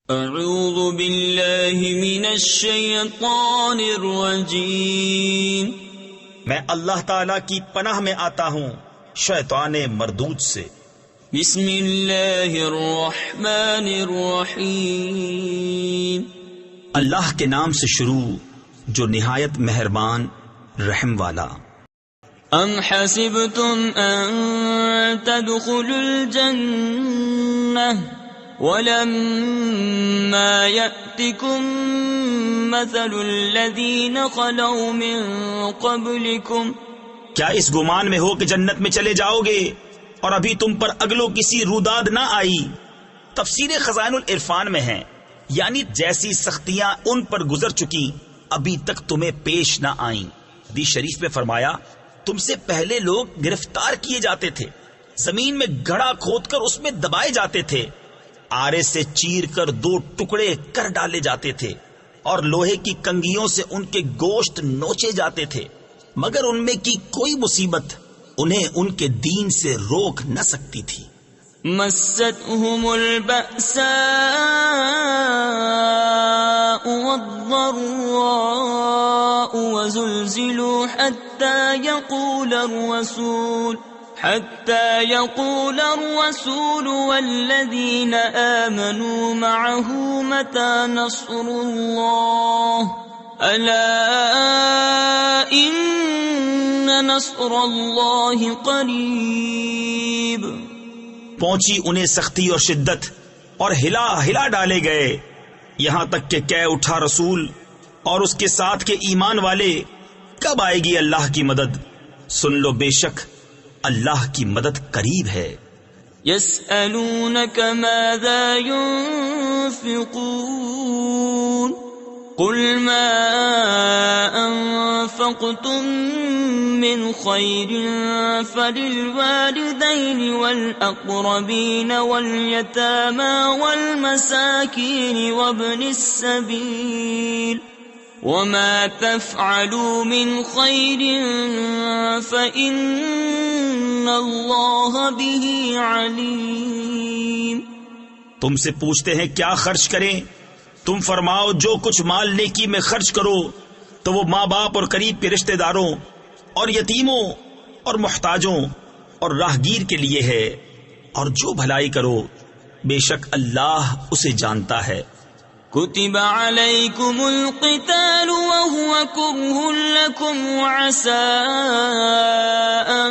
اعوذ باللہ من الشیطان الرجیم، میں اللہ تعالی کی پناہ میں آتا ہوں شیطان مردود سے۔ بسم اللہ الرحمن الرحیم، اللہ کے نام سے شروع جو نہایت مہربان رحم والا۔ ام حسبتم ان تدخلوا الجنہ وَلَمَّا يَأْتِكُمْ مَثَلُ الَّذِينَ خَلَوْا مِن قَبْلِكُمْ، کیا اس گمان میں ہو کہ جنت میں چلے جاؤ گے اور ابھی تم پر اگلو کسی روداد نہ آئی؟ تفسیر خزائن العرفان میں ہے، یعنی جیسی سختیاں ان پر گزر چکی ابھی تک تمہیں پیش نہ آئیں۔ حدیث شریف میں فرمایا تم سے پہلے لوگ گرفتار کیے جاتے تھے، زمین میں گڑھا کھود کر اس میں دبائے جاتے تھے، آرے سے چیر کر 2 ٹکڑے کر ڈالے جاتے تھے اور لوہے کی کنگھیوں سے ان کے گوشت نوچے جاتے تھے، مگر ان میں کی کوئی مصیبت انہیں ان کے دین سے روک نہ سکتی تھی۔ مستهم البأساء والضراء وزلزلوا حتى يقول الرسول والذين آمنوا معه متى نصر الله ألا إن نصر الله قريب۔ پہنچی انہیں سختی اور شدت اور ہلا ڈالے گئے، یہاں تک کہ کہہ اٹھا رسول اور اس کے ساتھ کے ایمان والے کب آئے گی اللہ کی مدد؟ سن لو بے شک اللہ کی مدد قریب ہے۔ يسألونك ماذا ينفقون قل ما أنفقتم من خير فللوالدين والأقربين واليتامى والمساكين وابن السبيل وما تفعلوا من خير فإن الله به عليم۔ تم سے پوچھتے ہیں کیا خرچ کریں، تم فرماؤ جو کچھ مال نیکی میں خرچ کرو تو وہ ماں باپ اور قریب کے رشتہ داروں اور یتیموں اور محتاجوں اور راہگیر کے لیے ہے، اور جو بھلائی کرو بے شک اللہ اسے جانتا ہے۔ كتب عليكم القتال وهو كره لكم وعسى أن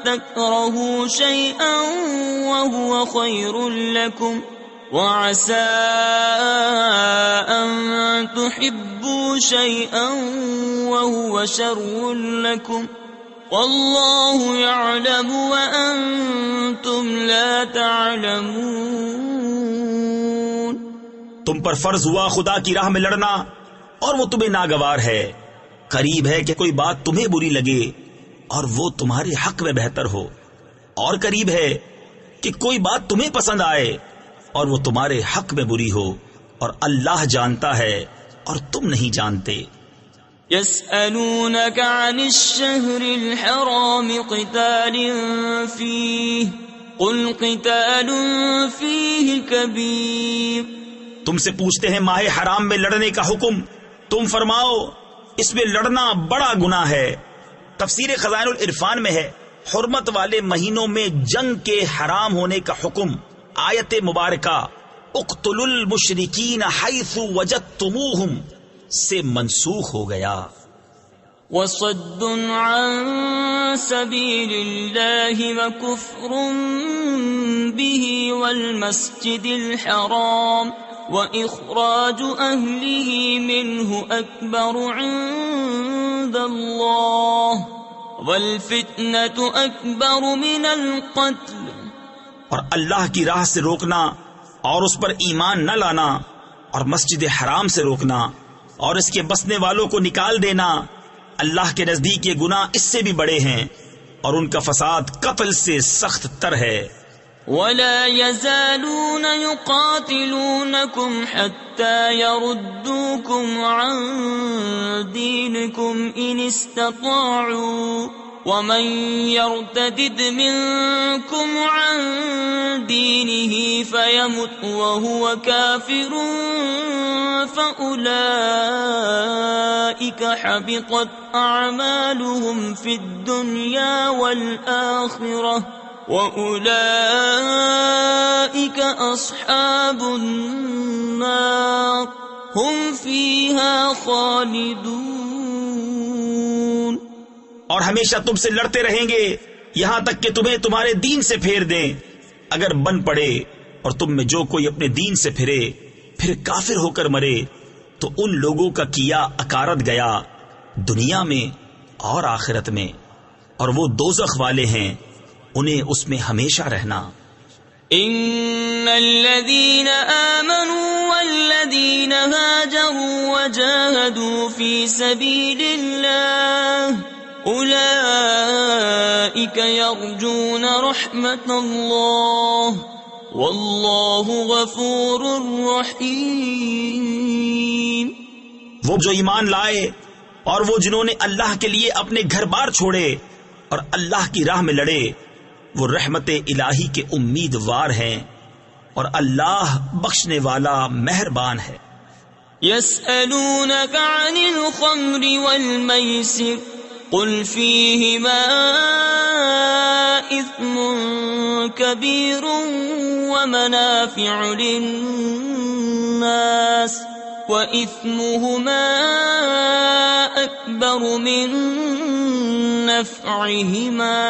تكرهوا شيئا وهو خير لكم وعسى أن تحبوا شيئا وهو شر لكم والله يعلم وأنتم لا تعلمون۔ تم پر فرض ہوا خدا کی راہ میں لڑنا اور وہ تمہیں ناگوار ہے، قریب ہے کہ کوئی بات تمہیں بری لگے اور وہ تمہارے حق میں بہتر ہو، اور قریب ہے کہ کوئی بات تمہیں پسند آئے اور وہ تمہارے حق میں بری ہو، اور اللہ جانتا ہے اور تم نہیں جانتے۔ يسألونك عن الشهر الحرام قتال فيه قل قتال فيه كبير۔ تم سے پوچھتے ہیں ماہ حرام میں لڑنے کا حکم، تم فرماؤ اس میں لڑنا بڑا گناہ ہے۔ تفسیر خزائن العرفان میں ہے حرمت والے مہینوں میں جنگ کے حرام ہونے کا حکم آیت مبارکہ اقتلوا المشرکین حیث وجدتموہم سے منسوخ ہو گیا۔ وصد عن سبيل الله وكفر به والمسجد الحرام وإخراج أهله منه أكبر عند الله والفتنة أكبر من القتل۔ اور اللہ کی راہ سے روکنا اور اس پر ایمان نہ لانا اور مسجد حرام سے روکنا اور اس کے بسنے والوں کو نکال دینا اللہ کے نزدیک یہ گناہ اس سے بھی بڑے ہیں، اور ان کا فساد قتل سے سخت تر ہے۔ ولا يزالون يقاتلونكم حتى يردوكم عن دينكم إن استطاعوا ومن يرتدد منكم عن دينه فيمت وهو كافر فأولئك حبطت أعمالهم في الدنيا والآخرة وأولئك أصحاب النار هم فيها خالدون۔ اور ہمیشہ تم سے لڑتے رہیں گے یہاں تک کہ تمہیں تمہارے دین سے پھیر دیں۔ اگر بن پڑے اور تم میں جو کوئی اپنے دین سے پھرے پھر کافر ہو کر مرے تو ان لوگوں کا کیا اکارت گیا دنیا میں اور آخرت میں، اور وہ دوزخ والے ہیں، انہیں اس میں ہمیشہ رہنا۔ ان الذين آمنوا والذين هاجروا وجاهدوا في سبيل الله أولئك يرجون رحمة الله والله غفور رحيم۔ وہ جو ایمان لائے اور وہ جنہوں نے اللہ کے لیے اپنے گھر بار چھوڑے اور اللہ کی راہ میں لڑے وہ رحمت الہی کے امیدوار ہیں، اور اللہ بخشنے والا مہربان ہے۔ يسألونك عن الخمر والميسر قل فيهما إثم كبير ومنافع للناس وإثمهما أكبر من نفعهما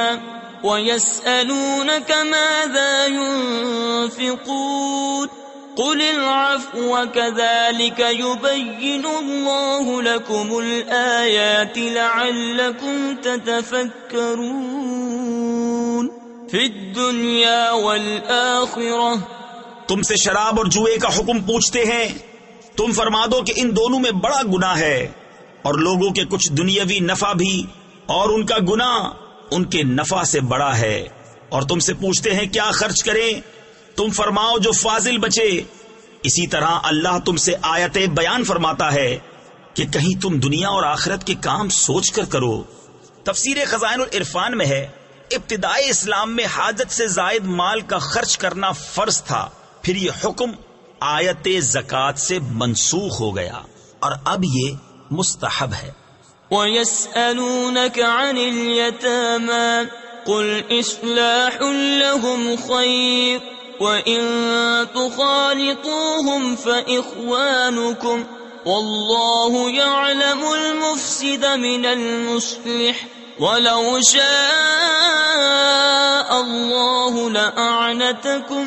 ويسألونك ماذا ينفقون قل العفو كذلك يبين الله لكم الآيات لعلكم تتفكرون في الدنيا والآخرة۔ تم سے شراب اور جوئے کا حکم پوچھتے ہیں، تم فرما دو کہ ان دونوں میں بڑا گناہ ہے، اور لوگوں کے کچھ دنیاوی نفع بھی، اور ان کا گناہ ان کے نفع سے بڑا ہے۔ اور تم سے پوچھتے ہیں کیا خرچ کریں، تم فرماؤ جو فاضل بچے۔ اسی طرح اللہ تم سے آیتیں بیان فرماتا ہے کہ کہیں تم دنیا اور آخرت کے کام سوچ کر کرو۔ تفسیر خزائن العرفان میں ہے ابتدائی اسلام میں حاجت سے زائد مال کا خرچ کرنا فرض تھا، پھر یہ حکم آیت زکوٰۃ سے منسوخ ہو گیا اور اب یہ مستحب ہے۔ وَيَسْأَلُونَكَ عَنِ الْيَتَامَى قُلْ إِصْلَاحٌ لَهُمْ خَيْرٌ وَإِن تُخَالِطُوهُمْ فَإِخْوَانُكُمْ وَاللَّهُ يَعْلَمُ الْمُفْسِدَ مِنَ الْمُصْلِحِ وَلَوْ شَاءَ اللَّهُ لَأَعْنَتَكُمْ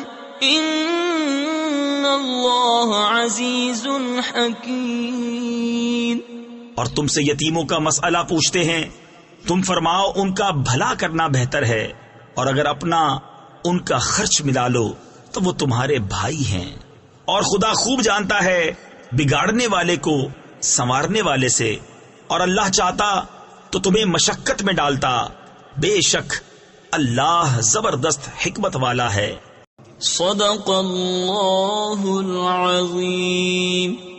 إِنَّ اللَّهَ عَزِيزٌ حَكِيمٌ۔ اور تم سے یتیموں کا مسئلہ پوچھتے ہیں، تم فرماؤ ان کا بھلا کرنا بہتر ہے، اور اگر اپنا ان کا خرچ ملا لو تو وہ تمہارے بھائی ہیں، اور خدا خوب جانتا ہے بگاڑنے والے کو سنوارنے والے سے، اور اللہ چاہتا تو تمہیں مشقت میں ڈالتا، بے شک اللہ زبردست حکمت والا ہے۔ صدق اللہ العظیم۔